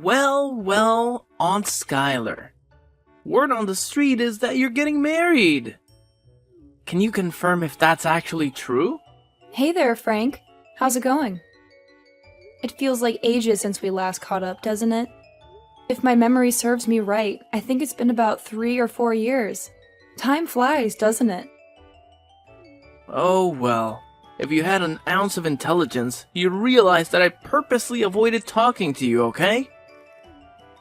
Well, Aunt Skylar. Word on the street is that you're getting married. Can you confirm if that's actually true? Hey there, Frank. How's it going? It feels like ages since we last caught up, doesn't it? If my memory serves me right, I think it's been about 3 or 4 years. Time flies, doesn't it? Oh well, if you had an ounce of intelligence, you'd realize that I purposely avoided talking to you, okay?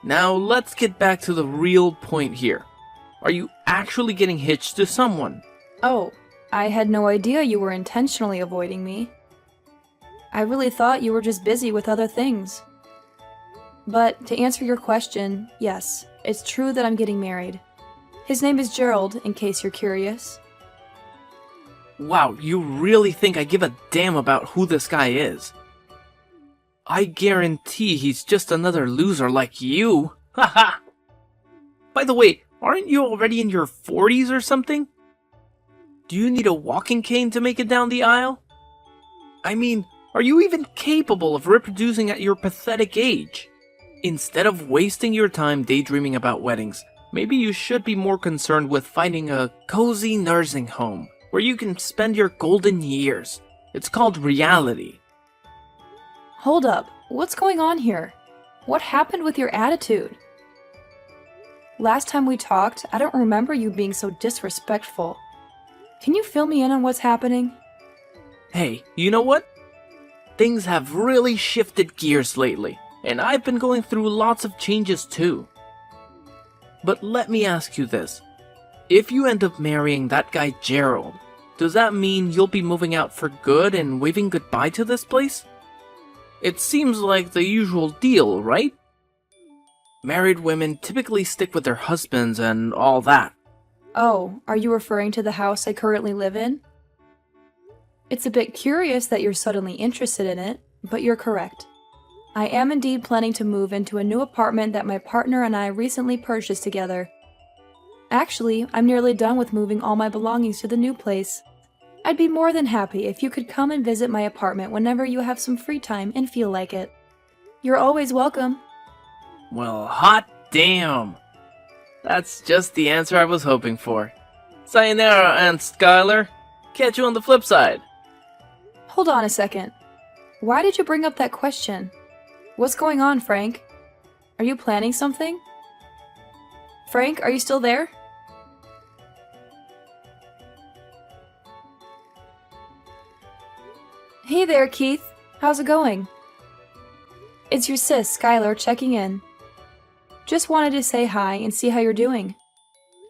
Now let's get back to the real point here. Are you actually getting hitched to someone? Oh, I had no idea you were intentionally avoiding me. I really thought you were just busy with other things. But to answer your question, yes, it's true that I'm getting married. His name is Gerald, in case you're curious. Wow, you really think I give a damn about who this guy is? I guarantee he's just another loser like you. Haha! By the way, aren't you already in your 40s or something? Do you need a walking cane to make it down the aisle? I mean, are you even capable of reproducing at your pathetic age? Instead of wasting your time daydreaming about weddings, maybe you should be more concerned with finding a cozy nursing home where you can spend your golden years. It's called reality. Hold up, what's going on here? What happened with your attitude? Last time we talked, I don't remember you being so disrespectful. Can you fill me in on what's happening? Hey, you know what? Things have really shifted gears lately, and I've been going through lots of changes too. But let me ask you this. If you end up marrying that guy Gerald, does that mean you'll be moving out for good and waving goodbye to this place? It seems like the usual deal, right? Married women typically stick with their husbands and all that. Oh, are you referring to the house I currently live in? It's a bit curious that you're suddenly interested in it, but you're correct. I am indeed planning to move into a new apartment that my partner and I recently purchased together. Actually, I'm nearly done with moving all my belongings to the new place. I'd be more than happy if you could come and visit my apartment whenever you have some free time and feel like it. You're always welcome. Well, hot damn! That's just the answer I was hoping for. Sayonara, Aunt Skylar. Catch you on the flip side. Hold on a second. Why did you bring up that question? What's going on, Frank? Are you planning something? Frank, are you still there? Hey there, Keith. How's it going? It's your sis, Skylar, checking in. Just wanted to say hi and see how you're doing.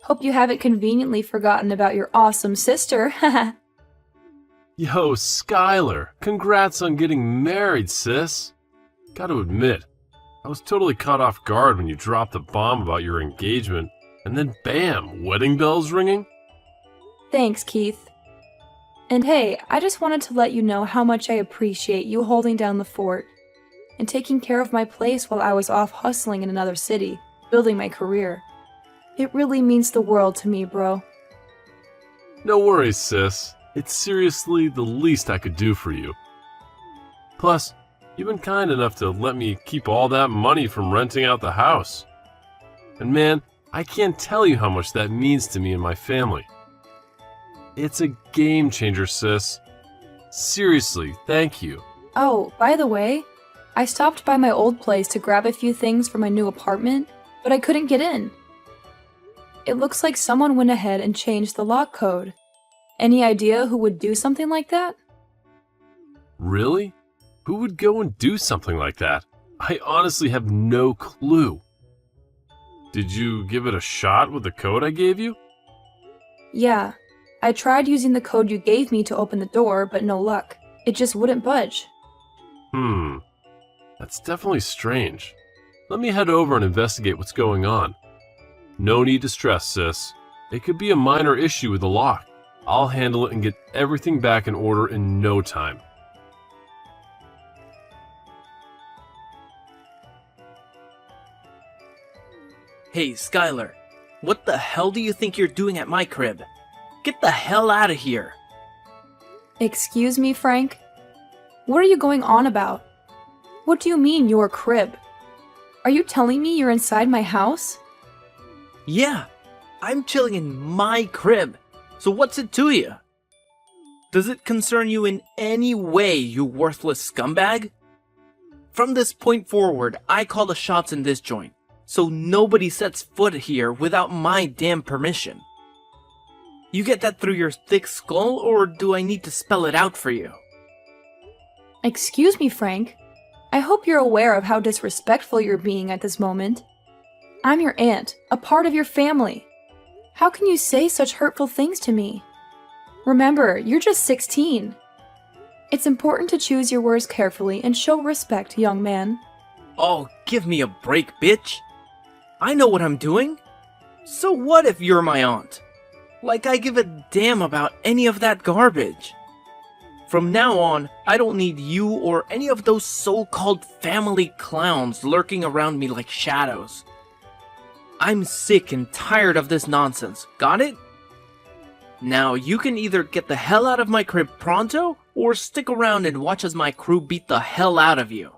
Hope you haven't conveniently forgotten about your awesome sister, haha. Yo, Skylar, congrats on getting married, sis. Gotta admit, I was totally caught off guard when you dropped the bomb about your engagement, and then bam, wedding bells ringing? Thanks, Keith. And hey, I just wanted to let you know how much I appreciate you holding down the fort and taking care of my place while I was off hustling in another city, building my career. It really means the world to me, bro. No worries, sis. It's seriously the least I could do for you. Plus, you've been kind enough to let me keep all that money from renting out the house. And man, I can't tell you how much that means to me and my family. It's a game changer, sis. Seriously, thank you. Oh, by the way, I stopped by my old place to grab a few things for my new apartment, but I couldn't get in. It looks like someone went ahead and changed the lock code. Any idea who would do something like that? Really? Who would go and do something like that? I honestly have no clue. Did you give it a shot with the code I gave you? Yeah, I tried using the code you gave me to open the door, but no luck. It just wouldn't budge. That's definitely strange. Let me head over and investigate what's going on. No need to stress, sis. It could be a minor issue with the lock. I'll handle it and get everything back in order in no time. Hey, Skylar. What the hell do you think you're doing at my crib? Get the hell out of here. Excuse me, Frank? What are you going on about? What do you mean, your crib? Are you telling me you're inside my house? Yeah, I'm chilling in my crib. So what's it to you? Does it concern you in any way, you worthless scumbag? From this point forward, I call the shots in this joint, so nobody sets foot here without my damn permission. You get that through your thick skull, or do I need to spell it out for you? Excuse me, Frank. I hope you're aware of how disrespectful you're being at this moment. I'm your aunt, a part of your family. How can you say such hurtful things to me? Remember, you're just 16. It's important to choose your words carefully and show respect, young man. Oh, give me a break, bitch. I know what I'm doing. So what if you're my aunt? Like I give a damn about any of that garbage. From now on, I don't need you or any of those so-called family clowns lurking around me like shadows. I'm sick and tired of this nonsense, got it? Now you can either get the hell out of my crib pronto, or stick around and watch as my crew beat the hell out of you.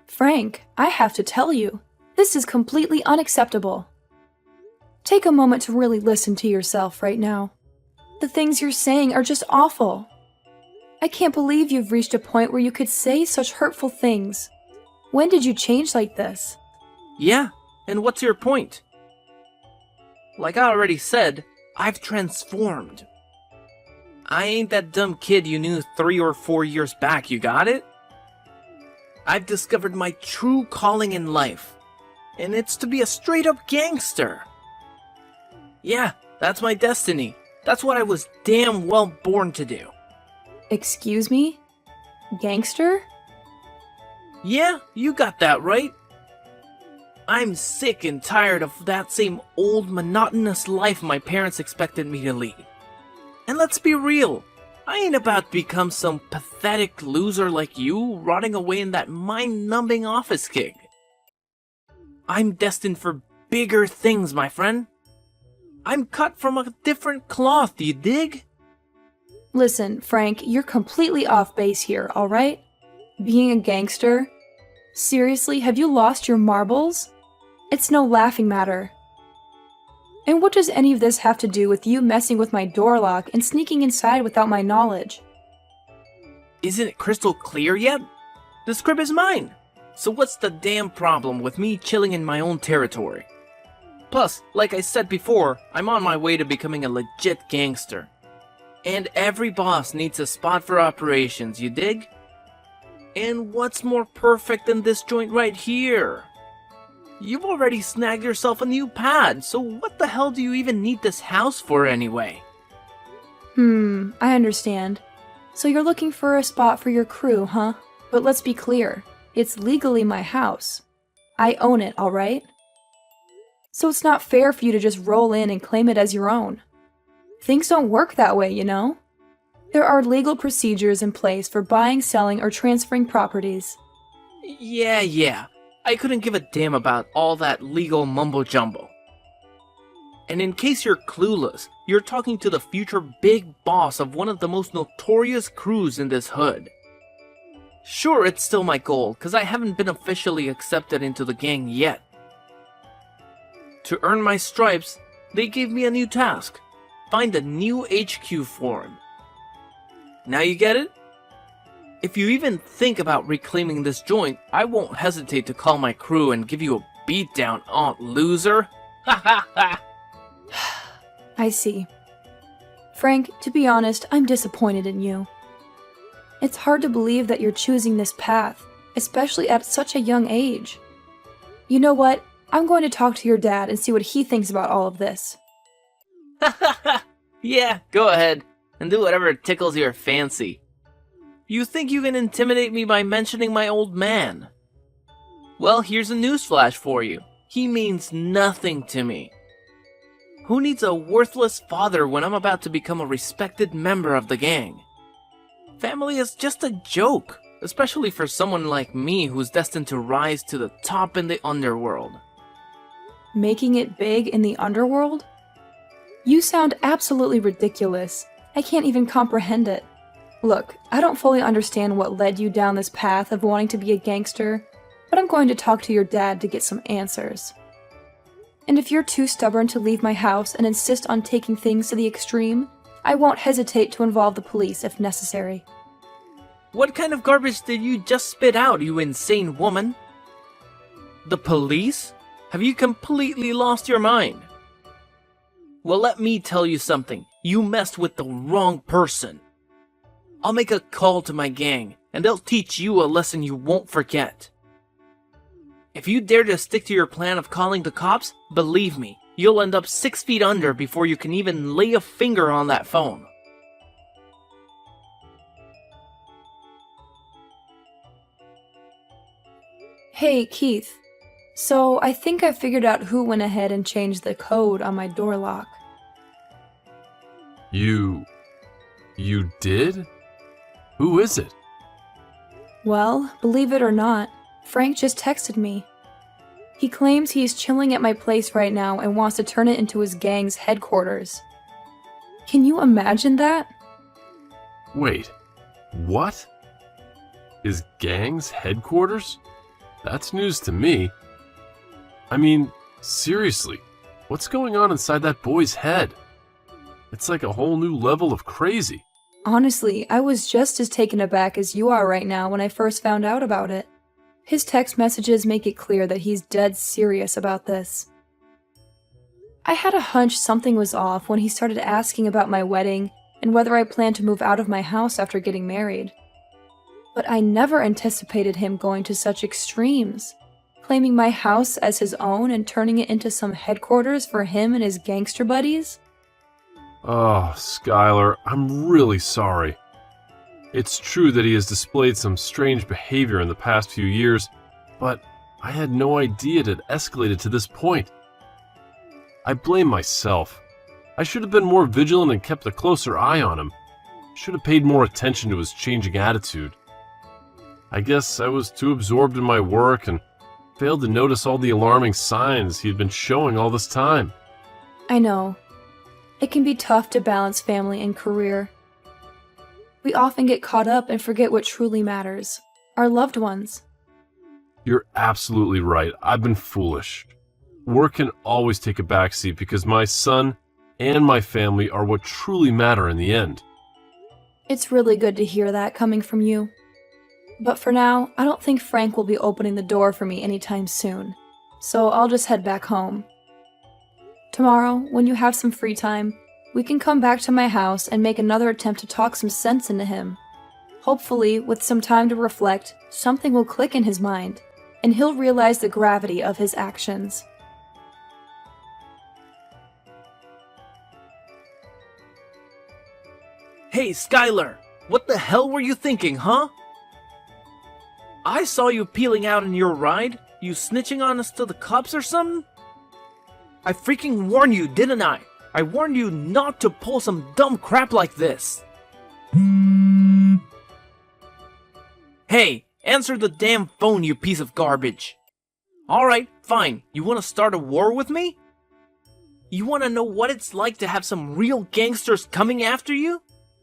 Frank, I have to tell you, this is completely unacceptable. Take a moment to really listen to yourself right now. The things you're saying are just awful. I can't believe you've reached a point where you could say such hurtful things. When did you change like this? Yeah, and what's your point? Like I already said, I've transformed. I ain't that dumb kid you knew 3 or 4 years back, you got it? I've discovered my true calling in life, and it's to be a straight-up gangster. Yeah, that's my destiny. That's what I was damn well born to do. Excuse me? Gangster? Yeah, you got that right. I'm sick and tired of that same old monotonous life my parents expected me to lead. And let's be real, I ain't about to become some pathetic loser like you rotting away in that mind-numbing office gig. I'm destined for bigger things, my friend. I'm cut from a different cloth, you dig? Listen, Frank, you're completely off base here, alright? Being a gangster? Seriously, have you lost your marbles? It's no laughing matter. And what does any of this have to do with you messing with my door lock and sneaking inside without my knowledge? Isn't it crystal clear yet? This crib is mine. So what's the damn problem with me chilling in my own territory? Plus, like I said before, I'm on my way to becoming a legit gangster. And every boss needs a spot for operations, you dig? And what's more perfect than this joint right here? You've already snagged yourself a new pad, so what the hell do you even need this house for anyway? I understand. So you're looking for a spot for your crew, huh? But let's be clear, it's legally my house. I own it, alright? So it's not fair for you to just roll in and claim it as your own. Things don't work that way, you know? There are legal procedures in place for buying, selling, or transferring properties. Yeah. I couldn't give a damn about all that legal mumbo-jumbo. And in case you're clueless, you're talking to the future big boss of one of the most notorious crews in this hood. Sure, it's still my goal, cause I haven't been officially accepted into the gang yet. To earn my stripes, they gave me a new task. Find a new HQ for him. Now you get it? If you even think about reclaiming this joint, I won't hesitate to call my crew and give you a beatdown, aunt loser. Ha ha ha! I see. Frank, to be honest, I'm disappointed in you. It's hard to believe that you're choosing this path, especially at such a young age. You know what? I'm going to talk to your dad and see what he thinks about all of this. Yeah, go ahead, and do whatever tickles your fancy. You think you can intimidate me by mentioning my old man? Well, here's a newsflash for you. He means nothing to me. Who needs a worthless father when I'm about to become a respected member of the gang? Family is just a joke, especially for someone like me who's destined to rise to the top in the underworld. Making it big in the underworld? You sound absolutely ridiculous. I can't even comprehend it. Look, I don't fully understand what led you down this path of wanting to be a gangster, but I'm going to talk to your dad to get some answers. And if you're too stubborn to leave my house and insist on taking things to the extreme, I won't hesitate to involve the police if necessary. What kind of garbage did you just spit out, you insane woman? The police? Have you completely lost your mind? Well, let me tell you something. You messed with the wrong person. I'll make a call to my gang, and they'll teach you a lesson you won't forget. If you dare to stick to your plan of calling the cops, believe me, you'll end up 6 feet under before you can even lay a finger on that phone. Hey, Keith. So, I think I figured out who went ahead and changed the code on my door lock. You did? Who is it? Well, believe it or not, Frank just texted me. He claims he's chilling at my place right now and wants to turn it into his gang's headquarters. Can you imagine that? Wait, what? His gang's headquarters? That's news to me. I mean, seriously, what's going on inside that boy's head? It's like a whole new level of crazy. Honestly, I was just as taken aback as you are right now when I first found out about it. His text messages make it clear that he's dead serious about this. I had a hunch something was off when he started asking about my wedding and whether I planned to move out of my house after getting married. But I never anticipated him going to such extremes, claiming my house as his own and turning it into some headquarters for him and his gangster buddies. Oh, Skylar, I'm really sorry. It's true that he has displayed some strange behavior in the past few years, but I had no idea it had escalated to this point. I blame myself. I should have been more vigilant and kept a closer eye on him. Should have paid more attention to his changing attitude. I guess I was too absorbed in my work and failed to notice all the alarming signs he had been showing all this time. I know. It can be tough to balance family and career. We often get caught up and forget what truly matters, our loved ones. You're absolutely right. I've been foolish. Work can always take a backseat because my son and my family are what truly matter in the end. It's really good to hear that coming from you. But for now, I don't think Frank will be opening the door for me anytime soon, so I'll just head back home. Tomorrow, when you have some free time, we can come back to my house and make another attempt to talk some sense into him. Hopefully, with some time to reflect, something will click in his mind, and he'll realize the gravity of his actions. Hey, Skylar! What the hell were you thinking, huh? I saw you peeling out in your ride. You snitching on us to the cops or something? I freaking warned you, didn't I? I warned you not to pull some dumb crap like this. Hey, answer the damn phone, you piece of garbage. Alright, fine. You want to start a war with me? You want to know what it's like to have some real gangsters coming after you?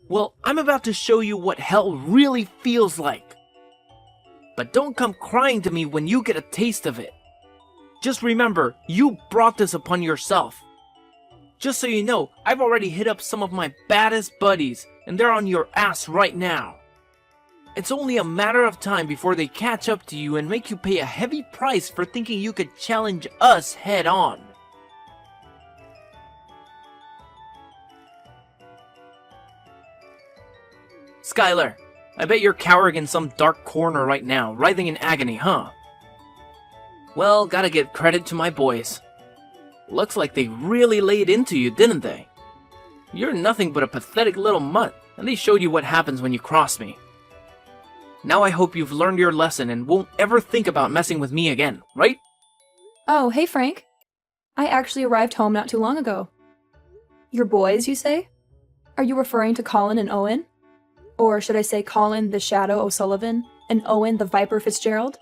Well, I'm about to show you what hell really feels like. But don't come crying to me when you get a taste of it. Just remember, you brought this upon yourself. Just so you know, I've already hit up some of my baddest buddies, and they're on your ass right now. It's only a matter of time before they catch up to you and make you pay a heavy price for thinking you could challenge us head on. Skylar, I bet you're cowering in some dark corner right now, writhing in agony, huh? Well, gotta give credit to my boys. Looks like they really laid into you, didn't they? You're nothing but a pathetic little mutt, and they showed you what happens when you cross me. Now I hope you've learned your lesson and won't ever think about messing with me again, right? Oh, hey Frank. I actually arrived home not too long ago. Your boys, you say? Are you referring to Colin and Owen? Or should I say Colin the Shadow O'Sullivan and Owen the Viper Fitzgerald?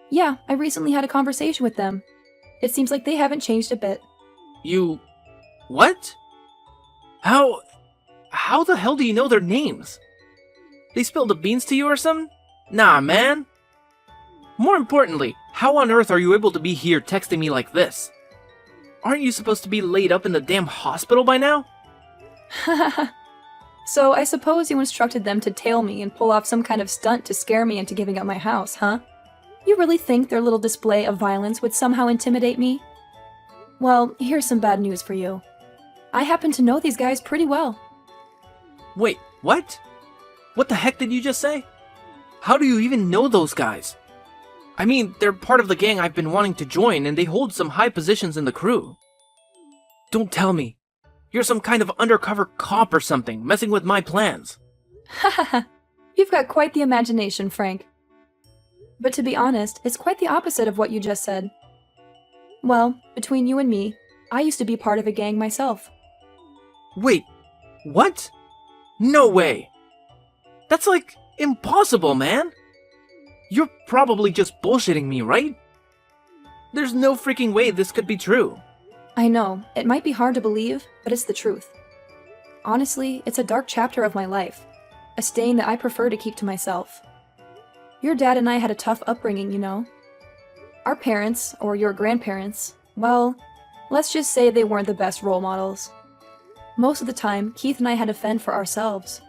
Yeah, I recently had a conversation with them. It seems like they haven't changed a bit. You... what? How the hell do you know their names? They spilled the beans to you or something? Nah, man. More importantly, how on earth are you able to be here texting me like this? Aren't you supposed to be laid up in the damn hospital by now? So I suppose you instructed them to tail me and pull off some kind of stunt to scare me into giving up my house, huh? You really think their little display of violence would somehow intimidate me? Well, here's some bad news for you. I happen to know these guys pretty well. Wait, what? What the heck did you just say? How do you even know those guys? I mean, they're part of the gang I've been wanting to join, and they hold some high positions in the crew. Don't tell me. You're some kind of undercover cop or something, messing with my plans. Hahaha, you've got quite the imagination, Frank. But to be honest, it's quite the opposite of what you just said. Well, between you and me, I used to be part of a gang myself. Wait, what? No way. That's like impossible, man. You're probably just bullshitting me, right? There's no freaking way this could be true. I know, it might be hard to believe, but it's the truth. Honestly, it's a dark chapter of my life, a stain that I prefer to keep to myself. Your dad and I had a tough upbringing, you know. Our parents, or your grandparents, well, let's just say they weren't the best role models. Most of the time, Keith and I had to fend for ourselves.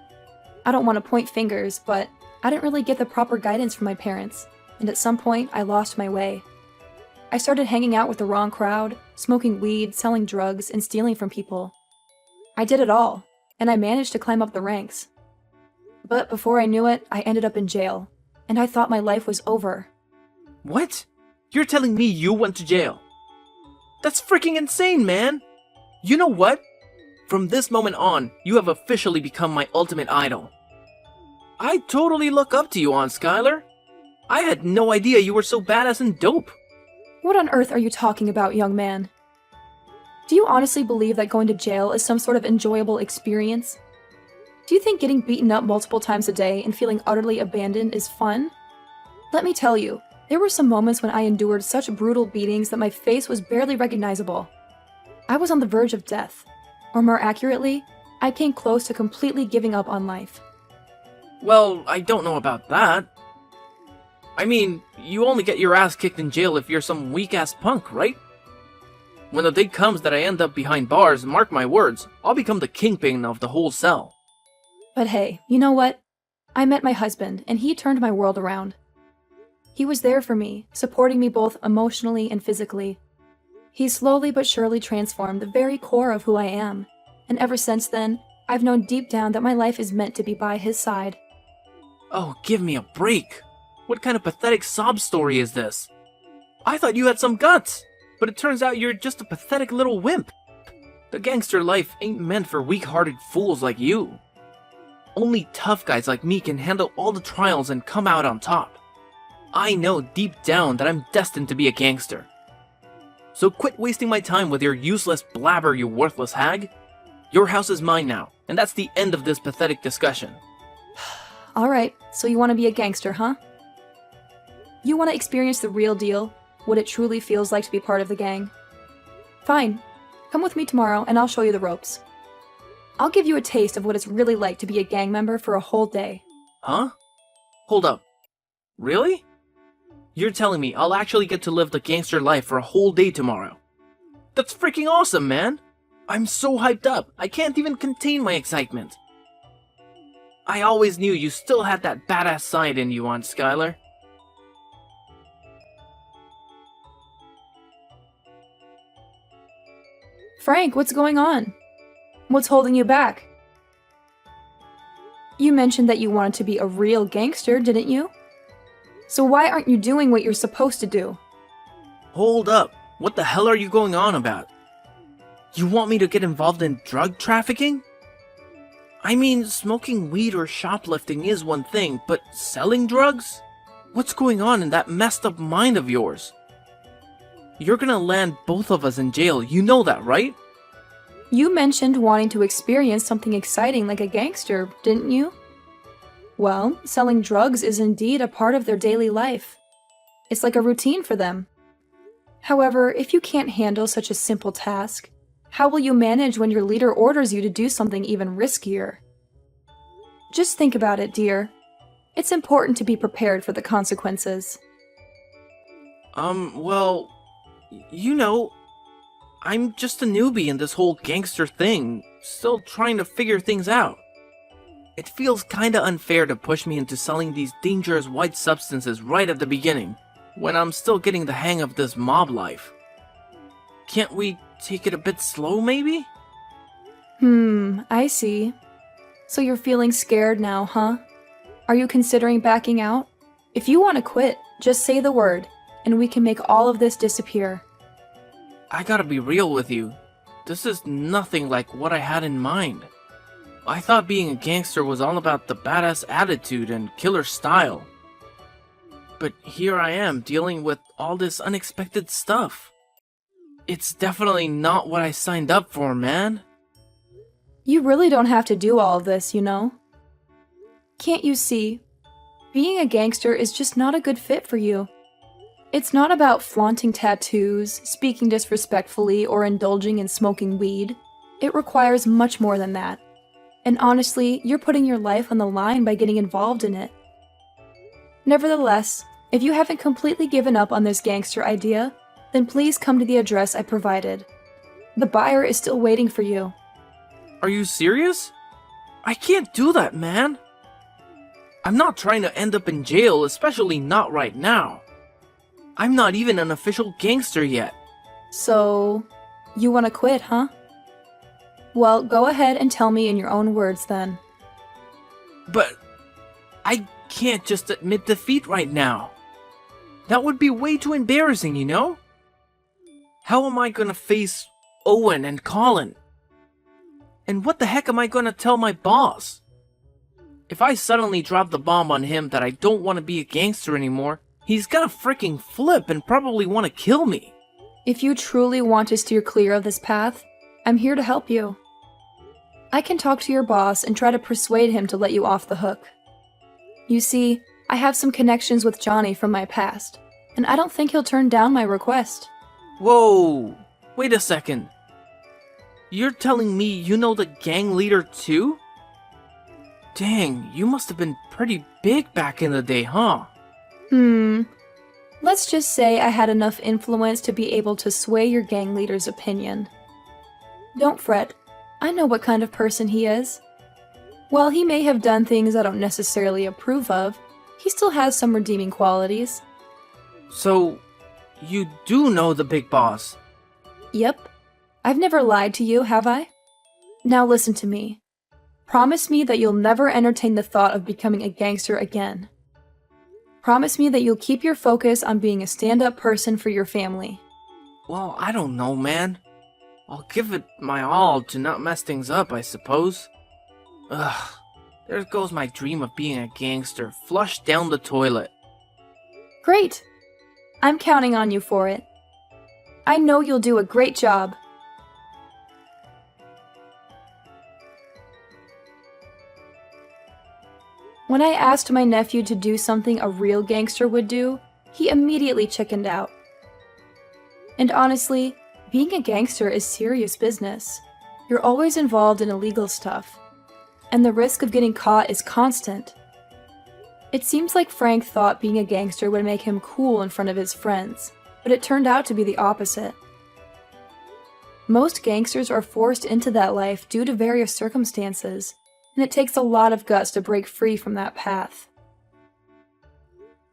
I don't want to point fingers, but I didn't really get the proper guidance from my parents, and at some point, I lost my way. I started hanging out with the wrong crowd, smoking weed, selling drugs, and stealing from people. I did it all, and I managed to climb up the ranks. But before I knew it, I ended up in jail, and I thought my life was over. What? You're telling me you went to jail? That's freaking insane, man! You know what? From this moment on, you have officially become my ultimate idol. I totally look up to you, Aunt Skylar. I had no idea you were so badass and dope. What on earth are you talking about, young man? Do you honestly believe that going to jail is some sort of enjoyable experience? Do you think getting beaten up multiple times a day and feeling utterly abandoned is fun? Let me tell you, there were some moments when I endured such brutal beatings that my face was barely recognizable. I was on the verge of death. Or more accurately, I came close to completely giving up on life. Well, I don't know about that. I mean, you only get your ass kicked in jail if you're some weak-ass punk, right? When the day comes that I end up behind bars, mark my words, I'll become the kingpin of the whole cell. But hey, you know what? I met my husband, and he turned my world around. He was there for me, supporting me both emotionally and physically. He slowly but surely transformed the very core of who I am, and ever since then, I've known deep down that my life is meant to be by his side. Oh, give me a break. What kind of pathetic sob story is this? I thought you had some guts, but it turns out you're just a pathetic little wimp. The gangster life ain't meant for weak-hearted fools like you. Only tough guys like me can handle all the trials and come out on top. I know deep down that I'm destined to be a gangster. So quit wasting my time with your useless blabber, you worthless hag. Your house is mine now, and that's the end of this pathetic discussion. Alright, so you want to be a gangster, huh? You want to experience the real deal, what it truly feels like to be part of the gang? Fine. Come with me tomorrow and I'll show you the ropes. I'll give you a taste of what it's really like to be a gang member for a whole day. Huh? Hold up. Really? You're telling me I'll actually get to live the gangster life for a whole day tomorrow? That's freaking awesome, man! I'm so hyped up, I can't even contain my excitement. I always knew you still had that badass side in you, Aunt Skylar. Frank, what's going on? What's holding you back? You mentioned that you wanted to be a real gangster, didn't you? So why aren't you doing what you're supposed to do? Hold up, what the hell are you going on about? You want me to get involved in drug trafficking? I mean, smoking weed or shoplifting is one thing, but selling drugs? What's going on in that messed up mind of yours? You're gonna land both of us in jail, you know that, right? You mentioned wanting to experience something exciting like a gangster, didn't you? Well, selling drugs is indeed a part of their daily life. It's like a routine for them. However, if you can't handle such a simple task, how will you manage when your leader orders you to do something even riskier? Just think about it, dear. It's important to be prepared for the consequences. Well, you know, I'm just a newbie in this whole gangster thing, still trying to figure things out. It feels kinda unfair to push me into selling these dangerous white substances right at the beginning, when I'm still getting the hang of this mob life. Can't we take it a bit slow, maybe? I see. So you're feeling scared now, huh? Are you considering backing out? If you want to quit, just say the word, and we can make all of this disappear. I gotta be real with you. This is nothing like what I had in mind. I thought being a gangster was all about the badass attitude and killer style. But here I am dealing with all this unexpected stuff. It's definitely not what I signed up for, man. You really don't have to do all of this, you know? Can't you see? Being a gangster is just not a good fit for you. It's not about flaunting tattoos, speaking disrespectfully, or indulging in smoking weed. It requires much more than that. And honestly, you're putting your life on the line by getting involved in it. Nevertheless, if you haven't completely given up on this gangster idea, then please come to the address I provided. The buyer is still waiting for you. Are you serious? I can't do that, man. I'm not trying to end up in jail, especially not right now. I'm not even an official gangster yet. So, you want to quit, huh? Well, go ahead and tell me in your own words then. But I can't just admit defeat right now. That would be way too embarrassing, you know? How am I gonna face Owen and Colin? And what the heck am I gonna tell my boss? If I suddenly drop the bomb on him that I don't want to be a gangster anymore, he's gonna freaking flip and probably want to kill me. If you truly want to steer clear of this path, I'm here to help you. I can talk to your boss and try to persuade him to let you off the hook. You see, I have some connections with Johnny from my past, and I don't think he'll turn down my request. Whoa, wait a second. You're telling me you know the gang leader too? Dang, you must have been pretty big back in the day, huh? Let's just say I had enough influence to be able to sway your gang leader's opinion. Don't fret, I know what kind of person he is. While he may have done things I don't necessarily approve of, he still has some redeeming qualities. So, you do know the big boss? Yep. I've never lied to you, have I? Now listen to me. Promise me that you'll never entertain the thought of becoming a gangster again. Promise me that you'll keep your focus on being a stand-up person for your family. Well, I don't know, man. I'll give it my all to not mess things up, I suppose. Ugh, there goes my dream of being a gangster, flushed down the toilet. Great! I'm counting on you for it. I know you'll do a great job. When I asked my nephew to do something a real gangster would do, he immediately chickened out. And honestly, being a gangster is serious business. You're always involved in illegal stuff, and the risk of getting caught is constant. It seems like Frank thought being a gangster would make him cool in front of his friends, but it turned out to be the opposite. Most gangsters are forced into that life due to various circumstances, and it takes a lot of guts to break free from that path.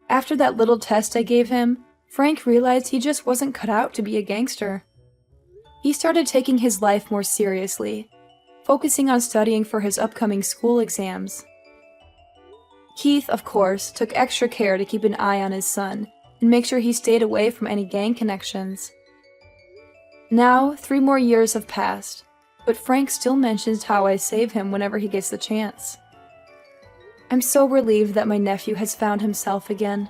After that little test I gave him, Frank realized he just wasn't cut out to be a gangster. He started taking his life more seriously, focusing on studying for his upcoming school exams. Keith, of course, took extra care to keep an eye on his son and make sure he stayed away from any gang connections. Now, 3 more years have passed, but Frank still mentions how I save him whenever he gets the chance. I'm so relieved that my nephew has found himself again.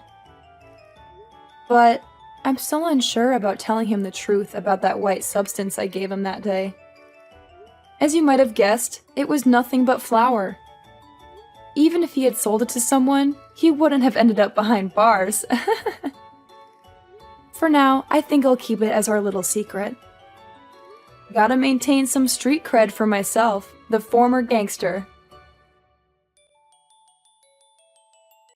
But I'm still unsure about telling him the truth about that white substance I gave him that day. As you might have guessed, it was nothing but flour. Even if he had sold it to someone, he wouldn't have ended up behind bars. For now, I think I'll keep it as our little secret. Gotta maintain some street cred for myself, the former gangster.